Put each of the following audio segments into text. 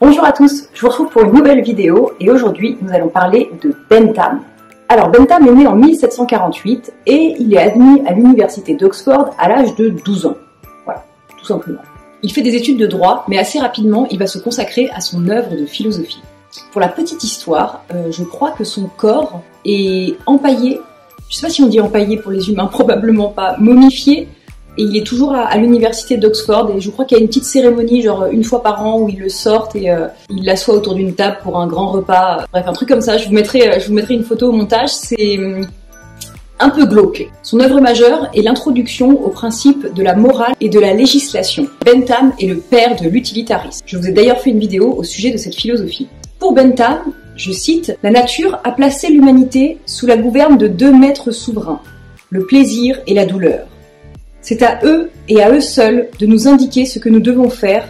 Bonjour à tous, je vous retrouve pour une nouvelle vidéo et aujourd'hui nous allons parler de Bentham. Alors Bentham est né en 1748 et il est admis à l'université d'Oxford à l'âge de 12 ans. Voilà, tout simplement. Il fait des études de droit, mais assez rapidement il va se consacrer à son œuvre de philosophie. Pour la petite histoire, je crois que son corps est empaillé, je sais pas si on dit empaillé pour les humains, probablement pas, momifié. Et il est toujours à l'université d'Oxford et je crois qu'il y a une petite cérémonie genre une fois par an où ils le sortent et ils l'assoient autour d'une table pour un grand repas. Bref, un truc comme ça, je vous mettrai une photo au montage, c'est un peu glauque. Son œuvre majeure est l'introduction au principe de la morale et de la législation. Bentham est le père de l'utilitarisme. Je vous ai d'ailleurs fait une vidéo au sujet de cette philosophie. Pour Bentham, je cite, « La nature a placé l'humanité sous la gouverne de deux maîtres souverains, le plaisir et la douleur. C'est à eux et à eux seuls de nous indiquer ce que nous devons faire,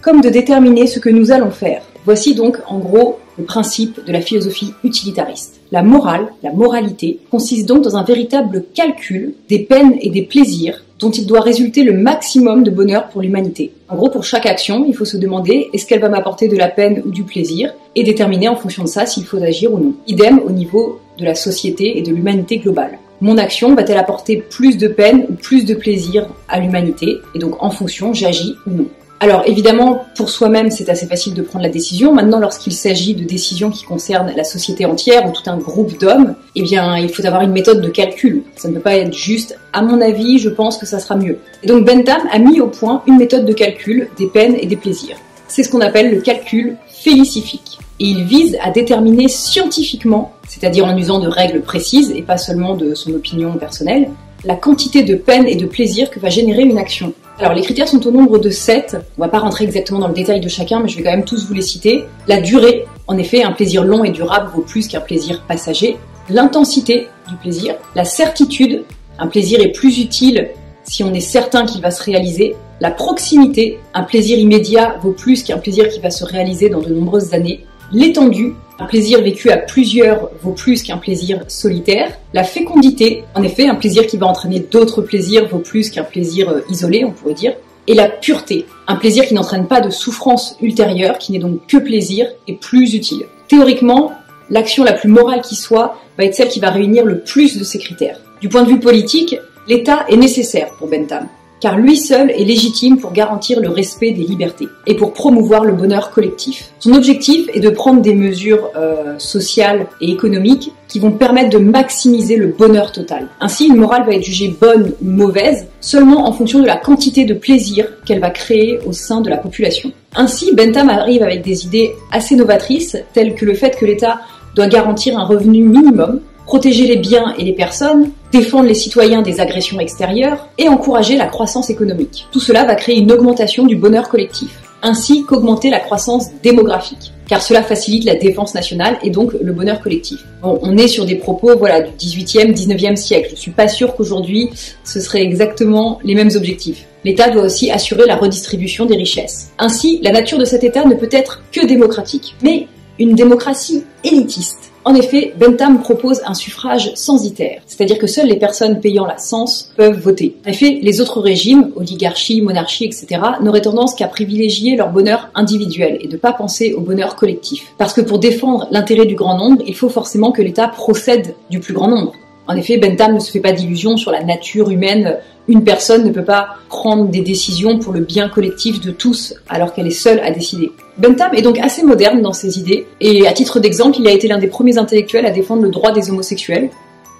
comme de déterminer ce que nous allons faire. » Voici donc, en gros, le principe de la philosophie utilitariste. La morale, la moralité, consiste donc dans un véritable calcul des peines et des plaisirs dont il doit résulter le maximum de bonheur pour l'humanité. En gros, pour chaque action, il faut se demander est-ce qu'elle va m'apporter de la peine ou du plaisir, et déterminer en fonction de ça s'il faut agir ou non. Idem au niveau de la société et de l'humanité globale. Mon action va-t-elle apporter plus de peine ou plus de plaisir à l'humanité? Et donc, en fonction, j'agis ou non. Alors, évidemment, pour soi-même, c'est assez facile de prendre la décision. Maintenant, lorsqu'il s'agit de décisions qui concernent la société entière ou tout un groupe d'hommes, eh bien, il faut avoir une méthode de calcul. Ça ne peut pas être juste, à mon avis, je pense que ça sera mieux. Et donc, Bentham a mis au point une méthode de calcul des peines et des plaisirs. C'est ce qu'on appelle le calcul félicifique. Et il vise à déterminer scientifiquement, c'est-à-dire en usant de règles précises et pas seulement de son opinion personnelle, la quantité de peine et de plaisir que va générer une action. Alors les critères sont au nombre de 7, on va pas rentrer exactement dans le détail de chacun, mais je vais quand même tous vous les citer. La durée, en effet, un plaisir long et durable vaut plus qu'un plaisir passager. L'intensité du plaisir, la certitude, un plaisir est plus utile si on est certain qu'il va se réaliser. La proximité, un plaisir immédiat vaut plus qu'un plaisir qui va se réaliser dans de nombreuses années. L'étendue, un plaisir vécu à plusieurs vaut plus qu'un plaisir solitaire. La fécondité, en effet, un plaisir qui va entraîner d'autres plaisirs vaut plus qu'un plaisir isolé, on pourrait dire. Et la pureté, un plaisir qui n'entraîne pas de souffrance ultérieure, qui n'est donc que plaisir, est plus utile. Théoriquement, l'action la plus morale qui soit va être celle qui va réunir le plus de ces critères. Du point de vue politique, l'État est nécessaire pour Bentham, car lui seul est légitime pour garantir le respect des libertés et pour promouvoir le bonheur collectif. Son objectif est de prendre des mesures sociales et économiques qui vont permettre de maximiser le bonheur total. Ainsi, une morale va être jugée bonne ou mauvaise seulement en fonction de la quantité de plaisir qu'elle va créer au sein de la population. Ainsi, Bentham arrive avec des idées assez novatrices, telles que le fait que l'État doit garantir un revenu minimum, protéger les biens et les personnes, défendre les citoyens des agressions extérieures et encourager la croissance économique. Tout cela va créer une augmentation du bonheur collectif, ainsi qu'augmenter la croissance démographique, car cela facilite la défense nationale et donc le bonheur collectif. Bon, on est sur des propos du 18e, 19e siècle. Je suis pas sûre qu'aujourd'hui ce serait exactement les mêmes objectifs. L'État doit aussi assurer la redistribution des richesses. Ainsi, la nature de cet État ne peut être que démocratique, mais une démocratie élitiste. En effet, Bentham propose un suffrage censitaire, c'est-à-dire que seules les personnes payant la cens peuvent voter. En effet, les autres régimes, oligarchie, monarchie, etc., n'auraient tendance qu'à privilégier leur bonheur individuel et de pas penser au bonheur collectif. Parce que pour défendre l'intérêt du grand nombre, il faut forcément que l'État procède du plus grand nombre. En effet, Bentham ne se fait pas d'illusions sur la nature humaine. Une personne ne peut pas prendre des décisions pour le bien collectif de tous, alors qu'elle est seule à décider. Bentham est donc assez moderne dans ses idées, et à titre d'exemple, il a été l'un des premiers intellectuels à défendre le droit des homosexuels.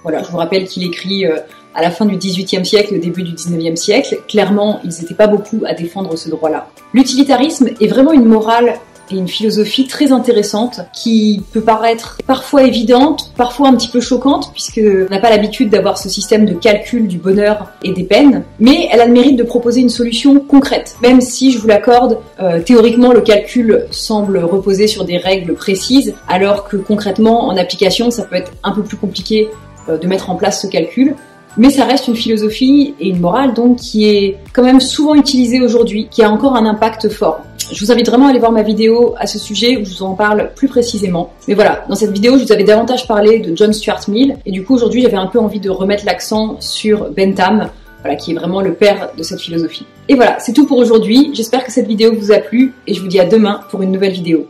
Voilà, je vous rappelle qu'il écrit à la fin du XVIIIe siècle, au début du XIXe siècle. Clairement, ils n'étaient pas beaucoup à défendre ce droit-là. L'utilitarisme est vraiment une morale et une philosophie très intéressante qui peut paraître parfois évidente, parfois un petit peu choquante puisqu'on n'a pas l'habitude d'avoir ce système de calcul du bonheur et des peines, mais elle a le mérite de proposer une solution concrète. Même si, je vous l'accorde, théoriquement le calcul semble reposer sur des règles précises, alors que concrètement en application ça peut être un peu plus compliqué de mettre en place ce calcul. Mais ça reste une philosophie et une morale donc qui est quand même souvent utilisée aujourd'hui, qui a encore un impact fort. Je vous invite vraiment à aller voir ma vidéo à ce sujet où je vous en parle plus précisément. Mais voilà, dans cette vidéo, je vous avais davantage parlé de John Stuart Mill et du coup aujourd'hui j'avais un peu envie de remettre l'accent sur Bentham voilà, qui est vraiment le père de cette philosophie. Et voilà, c'est tout pour aujourd'hui. J'espère que cette vidéo vous a plu et je vous dis à demain pour une nouvelle vidéo.